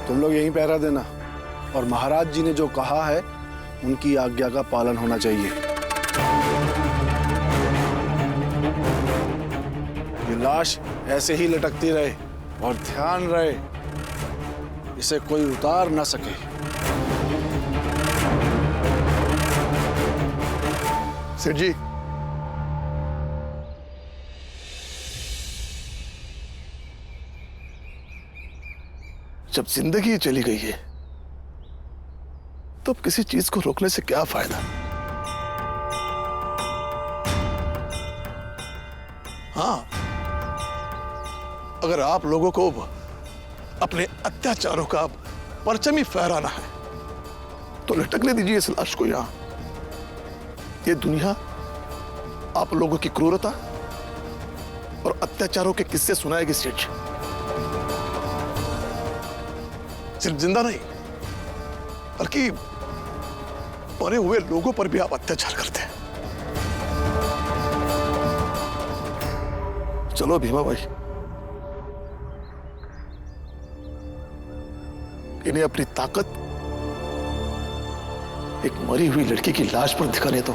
तुम लोग यहीं पहरा देना और महाराज जी ने जो कहा है उनकी आज्ञा का पालन होना चाहिए। ये लाश ऐसे ही लटकती रहे और ध्यान रहे इसे कोई उतार ना सके। सेठ जी, जब जिंदगी चली गई है तो अब किसी चीज को रोकने से क्या फायदा। हाँ, अगर आप लोगों को अपने अत्याचारों का परचम ही फहराना है तो लटकने दीजिए इस लाश को यहां। ये दुनिया आप लोगों की क्रूरता और अत्याचारों के किस्से सुनाएगी सेठ। सिर्फ जिंदा नहीं बल्कि मरे हुए लोगों पर भी आप अत्याचार करते हैं। चलो भीमा भाई, इन्हें अपनी ताकत एक मरी हुई लड़की की लाश पर दिखाने दो।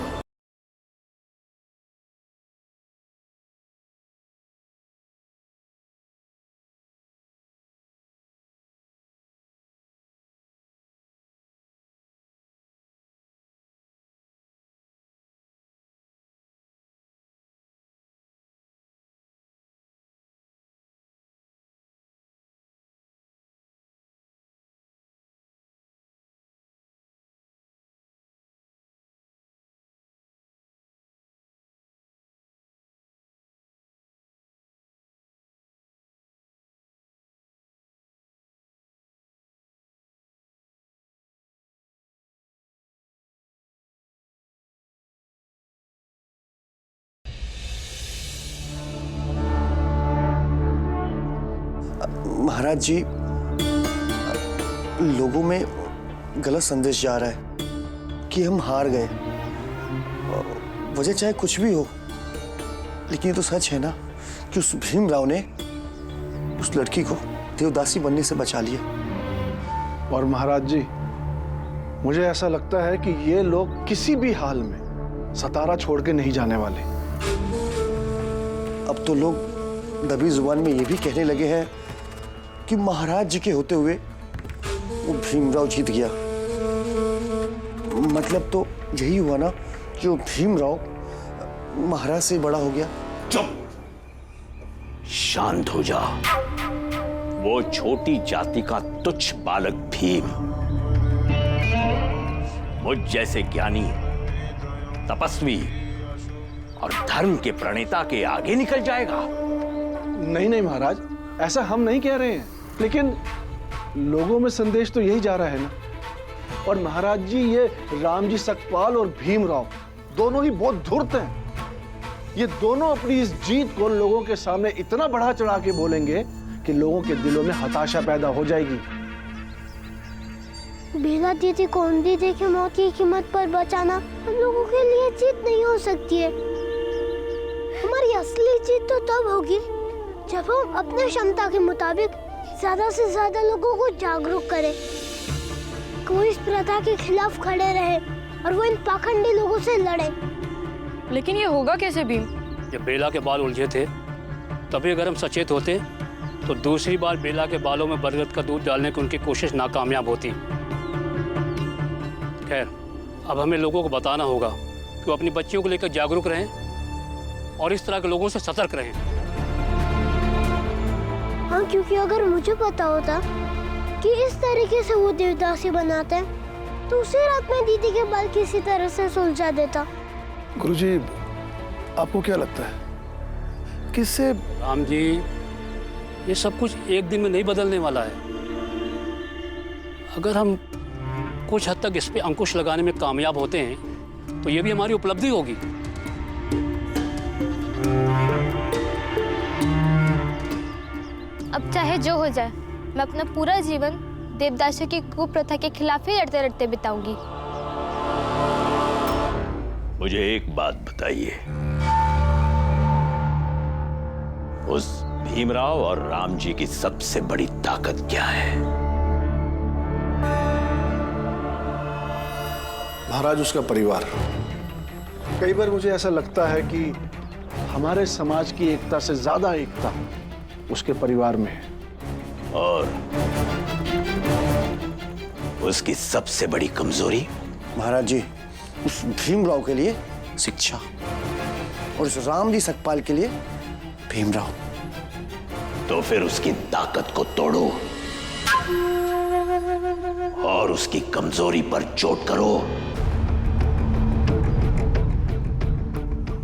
महाराज जी, लोगों में गलत संदेश जा रहा है कि हम हार गए। वजह चाहे कुछ भी हो, लेकिन ये तो सच है ना कि उस भीमराव ने उस लड़की को देवदासी बनने से बचा लिया। और महाराज जी, मुझे ऐसा लगता है कि ये लोग किसी भी हाल में सतारा छोड़ के नहीं जाने वाले। अब तो लोग दबी जुबान में ये भी कहने लगे हैं कि महाराज जी के होते हुए वो भीमराव जीत गया। मतलब तो यही हुआ ना कि वो भीमराव महाराज से बड़ा हो गया। चुप, शांत हो जा। वो छोटी जाति का तुच्छ बालक भीम मुझ जैसे ज्ञानी, तपस्वी और धर्म के प्रणेता के आगे निकल जाएगा। नहीं नहीं महाराज, ऐसा हम नहीं कह रहे हैं, लेकिन लोगों में संदेश तो यही जा रहा है ना। और महाराज जी, ये रामजी सकपाल और भीमराव दोनों ही बहुत धूर्त हैं। ये दोनों अपनी इस जीत को लोगों के सामने इतना बढ़ा चढ़ा के बोलेंगे कि लोगों के दिलों में हताशा पैदा हो जाएगी। बेला दीदी को उन दीदी की मौत की कीमत पर बचाना हम लोगों के लिए जीत नहीं हो सकती है। हमारी असली जीत तो तब होगी जब हम अपने क्षमता के मुताबिक ज्यादा से ज्यादा लोगों को जागरूक करें, कोई इस प्रथा के खिलाफ खड़े रहे और वो इन पाखंडी लोगों से लड़े। लेकिन ये होगा कैसे भीम? जब बेला के बाल उलझे थे तभी अगर हम सचेत होते तो दूसरी बार बेला के बालों में बरगद का दूध डालने की उनकी कोशिश नाकामयाब होती। खैर, अब हमें लोगों को बताना होगा कि वो अपनी बच्चियों को लेकर जागरूक रहें और इस तरह के लोगों से सतर्क रहें। हाँ, क्योंकि अगर मुझे पता होता कि इस तरीके से वो देवदासी बनाते हैं तो उसी रात में दीदी के बाल किसी तरह से सुलझा देता। गुरुजी, आपको क्या लगता है किससे? राम जी, ये सब कुछ एक दिन में नहीं बदलने वाला है। अगर हम कुछ हद तक इस पे अंकुश लगाने में कामयाब होते हैं तो ये भी हमारी उपलब्धि होगी। अब चाहे जो हो जाए, मैं अपना पूरा जीवन देवदासी की कुप्रथा के खिलाफ ही लड़ते लड़ते बिताऊंगी। मुझे एक बात बताइए, उस भीमराव और राम जी की सबसे बड़ी ताकत क्या है? महाराज, उसका परिवार। कई बार मुझे ऐसा लगता है कि हमारे समाज की एकता से ज्यादा एकता उसके परिवार में है। और उसकी सबसे बड़ी कमजोरी? महाराज जी, उस भीमराव के लिए शिक्षा और उस राम जी सकपाल के लिए भीमराव। तो फिर उसकी ताकत को तोड़ो और उसकी कमजोरी पर चोट करो,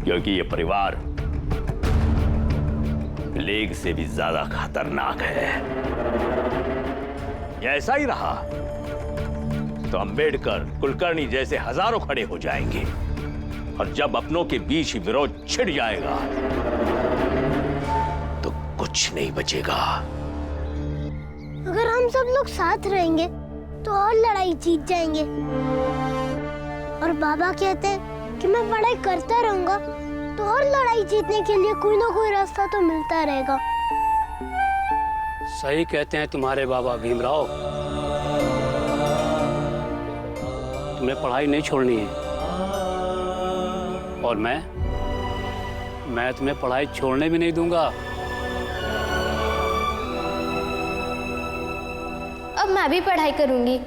क्योंकि ये परिवार प्लेग से भी ज्यादा खतरनाक है। ये ऐसा ही रहा तो अंबेडकर, कुलकर्णी जैसे हजारों खड़े हो जाएंगे, और जब अपनों के बीच ही विरोध छिड़ जाएगा तो कुछ नहीं बचेगा। अगर हम सब लोग साथ रहेंगे तो और लड़ाई जीत जाएंगे। और बाबा कहते हैं कि मैं पढ़ाई करता रहूंगा तो और लड़ाई जीतने के लिए कोई ना कोई रास्ता तो मिलता रहेगा। सही कहते हैं तुम्हारे बाबा भीमराव। तुम्हें पढ़ाई नहीं छोड़नी है, और मैं तुम्हें पढ़ाई छोड़ने भी नहीं दूंगा। अब मैं भी पढ़ाई करूंगी।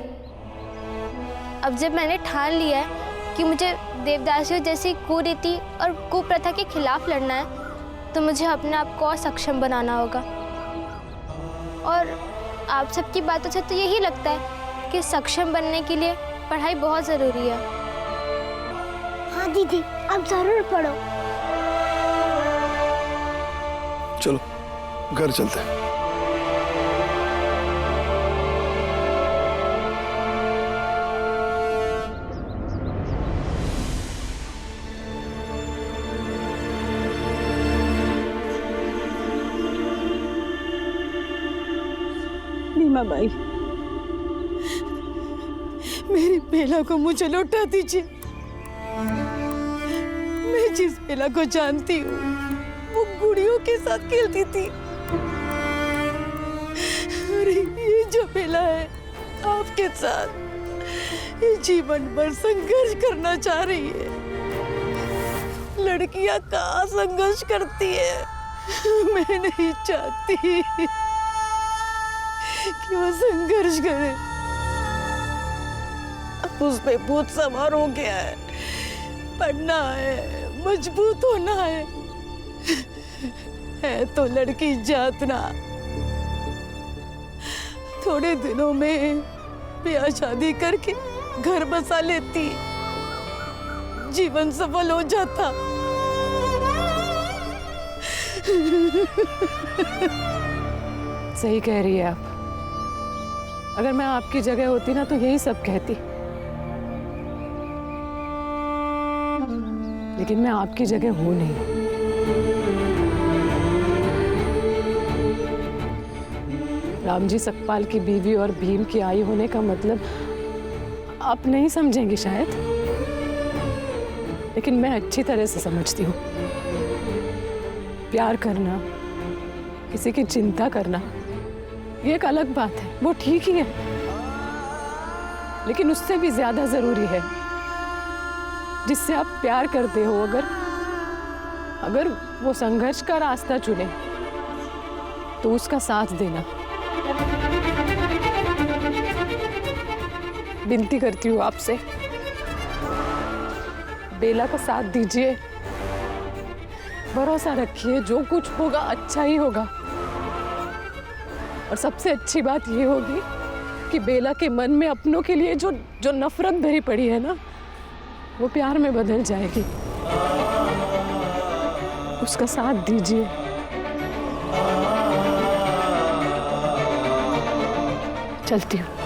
अब जब मैंने ठान लिया है कि मुझे देवदासियों जैसी कुरीति और कुप्रथा के खिलाफ लड़ना है, तो मुझे अपने आप को और सक्षम बनाना होगा। और आप सबकी बातों से तो यही लगता है कि सक्षम बनने के लिए पढ़ाई बहुत ज़रूरी है। हाँ दीदी, आप जरूर पढ़ो। चलो घर चलते हैं। नीमा बाई, मेरी बेला को मुझे लौटा दीजिए। मैं जिस बेला को जानती हूँ वो गुड़ियों के साथ खेलती थी, और ये जो बेला है आपके साथ ये जीवन भर संघर्ष करना चाह रही है। लड़कियां कहाँ संघर्ष करती है? मैं नहीं चाहती कि वो संघर्ष करे। अब उस पे भूत सवार हो गया है। पढ़ना है, मजबूत होना है तो लड़की जातना। थोड़े दिनों में ब्याह शादी करके घर बसा लेती, जीवन सफल हो जाता। सही कह रही है आप। अगर मैं आपकी जगह होती ना तो यही सब कहती, लेकिन मैं आपकी जगह हूं नहीं। राम जी सकपाल की बीवी और भीम की आई होने का मतलब आप नहीं समझेंगे शायद, लेकिन मैं अच्छी तरह से समझती हूँ। प्यार करना, किसी की चिंता करना, ये एक अलग बात है, वो ठीक ही है, लेकिन उससे भी ज्यादा जरूरी है जिससे आप प्यार करते हो, अगर वो संघर्ष का रास्ता चुने तो उसका साथ देना। विनती करती हूँ आपसे, बेला का साथ दीजिए, भरोसा रखिए, जो कुछ होगा अच्छा ही होगा। और सबसे अच्छी बात ये होगी कि बेला के मन में अपनों के लिए जो नफरत भरी पड़ी है ना, वो प्यार में बदल जाएगी। उसका साथ दीजिए। चलती हूँ।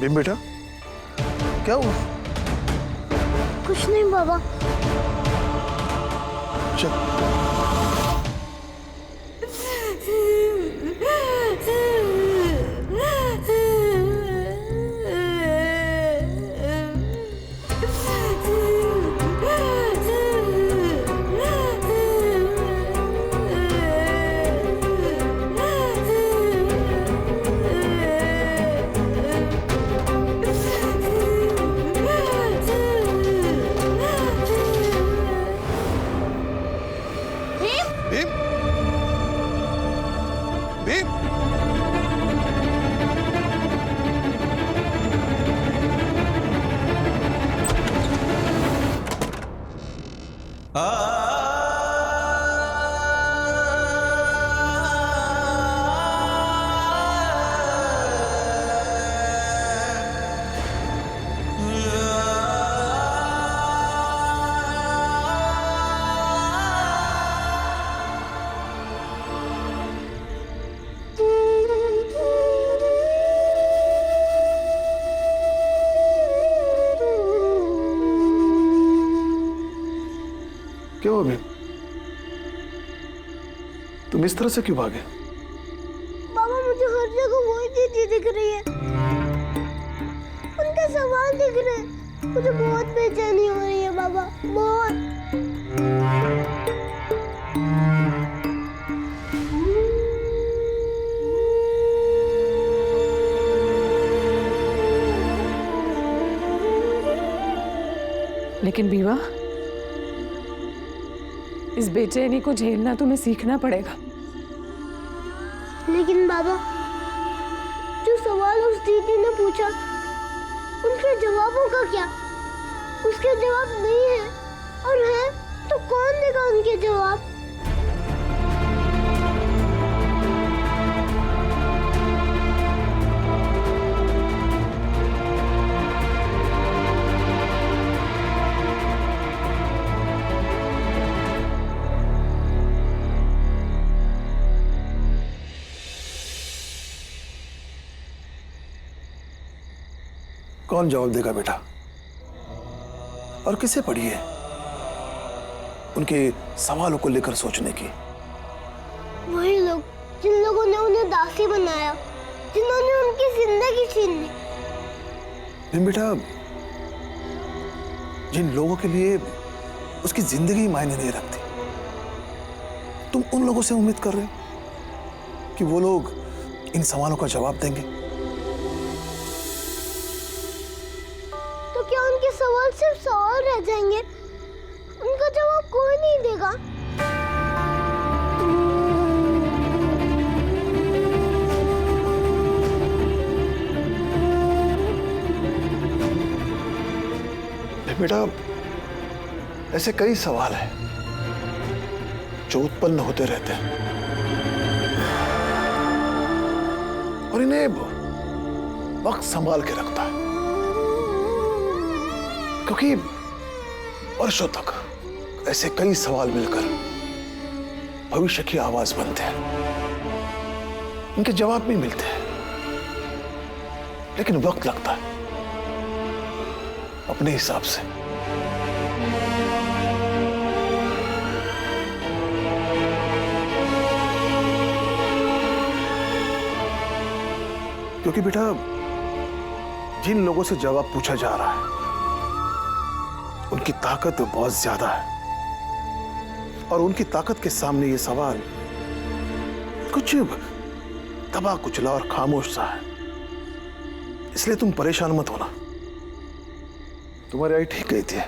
भीम बेटा, क्या हुआ? कुछ नहीं बाबा। चल। भीम, भीम, क्या हुआ भीम? तुम इस तरह से क्यों भागे? बाबा मुझे हर जगह वही दीदी दिख रही है, उनके सवाल दिख रहे हैं। मुझे बहुत बेचैनी हो रही है बाबा, बहुत। लेकिन बीवा, इस बेचैनी को झेलना तुम्हें सीखना पड़ेगा। लेकिन बाबा, जो सवाल उस दीदी ने पूछा, उनके जवाबों का क्या? उसके जवाब नहीं है, और है तो कौन देगा उनके जवाब? कौन जवाब देगा बेटा? और किसे पड़ी है उनके सवालों को लेकर सोचने की? वही लोग जिन लोगों ने उन्हें दासी बनाया, जिन्होंने उनकी जिंदगी छीन ली। भीम बेटा, जिन लोगों के लिए उसकी जिंदगी मायने नहीं रखती, तुम उन लोगों से उम्मीद कर रहे हो कि वो लोग इन सवालों का जवाब देंगे? तो क्या उनके सवाल सिर्फ सवाल रह जाएंगे? उनका जवाब कोई नहीं देगा? बेटा, ऐसे कई सवाल हैं जो उत्पन्न होते रहते हैं, और इन्हें वक्त संभाल के रखता है, क्योंकि वर्षों तक ऐसे कई सवाल मिलकर भविष्य की आवाज बनते हैं। इनके जवाब भी मिलते हैं, लेकिन वक्त लगता है अपने हिसाब से। क्योंकि बेटा, जिन लोगों से जवाब पूछा जा रहा है उनकी ताकत बहुत ज्यादा है, और उनकी ताकत के सामने ये सवाल कुछ दबा कुचला और खामोश सा है। इसलिए तुम परेशान मत होना। तुम्हारी आई ठीक गई थी,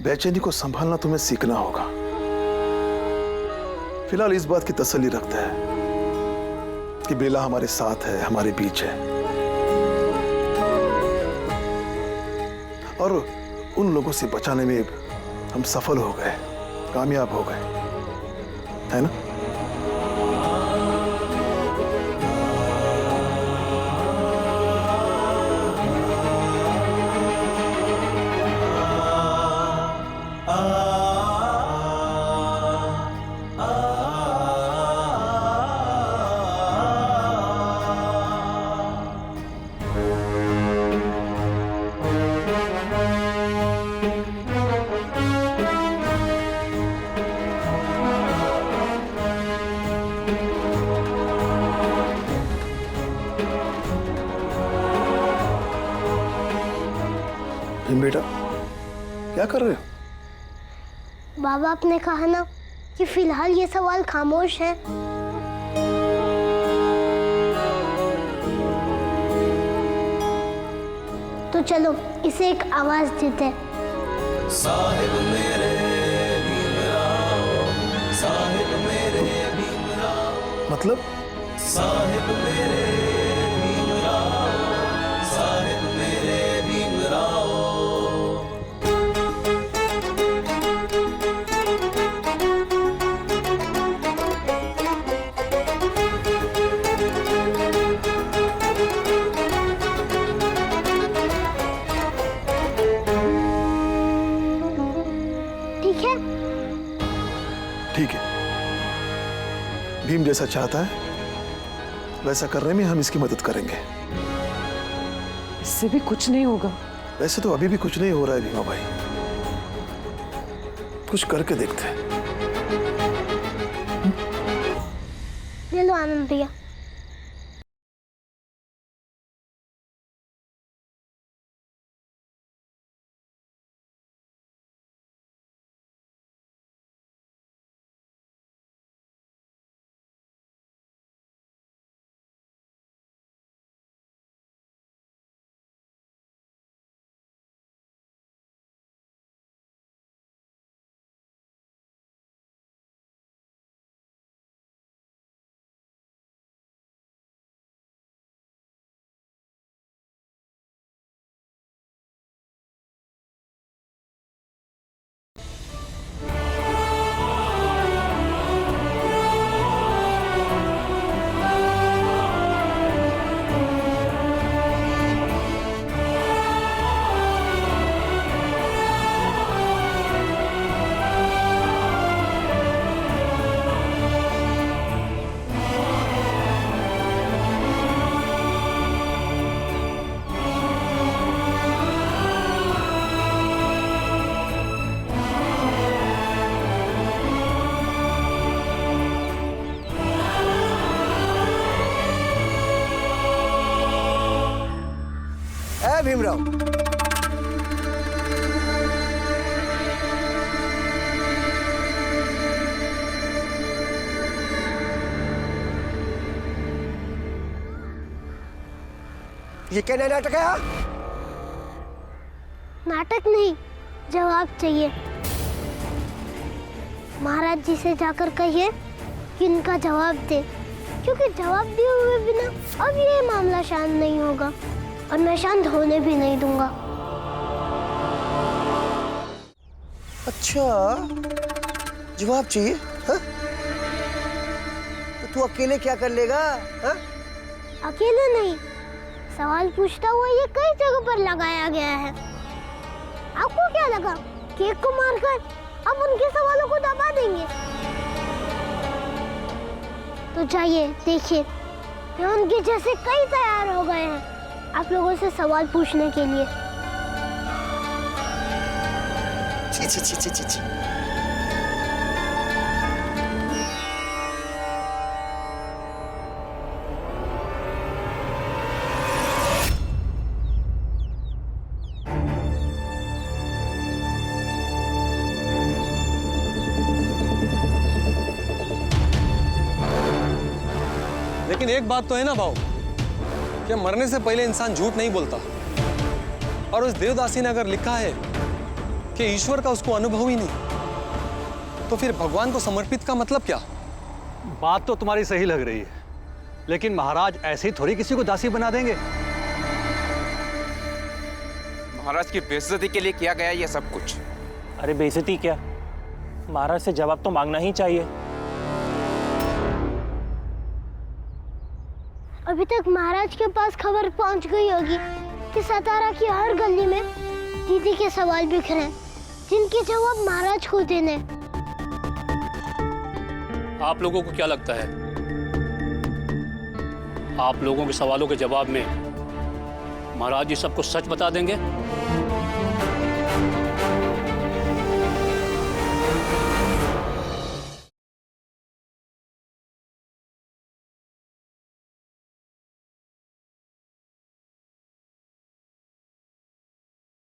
बेचैनी को संभालना तुम्हें सीखना होगा। फिलहाल इस बात की तसल्ली रखते हैं कि बेला हमारे साथ है, हमारे बीच है, और उन लोगों से बचाने में हम सफल हो गए, कामयाब हो गए, है ना? भीम बेटा, क्या कर रहे हो? बाबा आपने कहा ना कि फिलहाल ये सवाल खामोश है। तो चलो इसे एक आवाज देते हैं। साहिब मेरे भीमराव, साहिब मेरे भीमराव, मतलब साहिब मेरे भीमराव, साहिब मेरे भीमराव। ठीक है? ठीक है, भीम जैसा चाहता है वैसा करने में हम इसकी मदद करेंगे। इससे भी कुछ नहीं होगा। वैसे तो अभी भी कुछ नहीं हो रहा है भीमा भाई, कुछ करके देखते हैं। ले लो आनंद भैया। भीमराव, ये क्या नया नाटक है? हाँ? नाटक नहीं, जवाब चाहिए। महाराज जी से जाकर कहिए कि इनका जवाब दे, क्योंकि जवाब दिए हुए बिना अब ये मामला शांत नहीं होगा और मैं शांत होने भी नहीं दूंगा। अच्छा, जवाब चाहिए? हाँ? तो तू अकेले क्या कर लेगा? हाँ? अकेले नहीं, सवाल पूछता हुआ ये कई जगह पर लगाया गया है। आपको क्या लगा केक को मारकर अब उनके सवालों को दबा देंगे? तो जाइए देखिए, ये उनके जैसे कई तैयार हो गए हैं आप लोगों से सवाल पूछने के लिए। छी छी छी छी छी छी। लेकिन एक बात तो है ना भाऊ, कि मरने से पहले इंसान झूठ नहीं बोलता। और उस देवदासी ने अगर लिखा है कि ईश्वर का उसको अनुभव ही नहीं, तो फिर भगवान को समर्पित का मतलब क्या? बात तो तुम्हारी सही लग रही है, लेकिन महाराज ऐसे ही थोड़ी किसी को दासी बना देंगे। महाराज की बेइज्जती के लिए किया गया ये सब कुछ। अरे बेइज्जती क्या, महाराज से जवाब तो मांगना ही चाहिए। अभी तक महाराज के पास खबर पहुंच गई होगी कि सतारा की हर गली में दीदी के सवाल बिखरे हैं, जिनके जवाब महाराज को देने। आप लोगों को क्या लगता है, आप लोगों के सवालों के जवाब में महाराज जी सबको सच बता देंगे?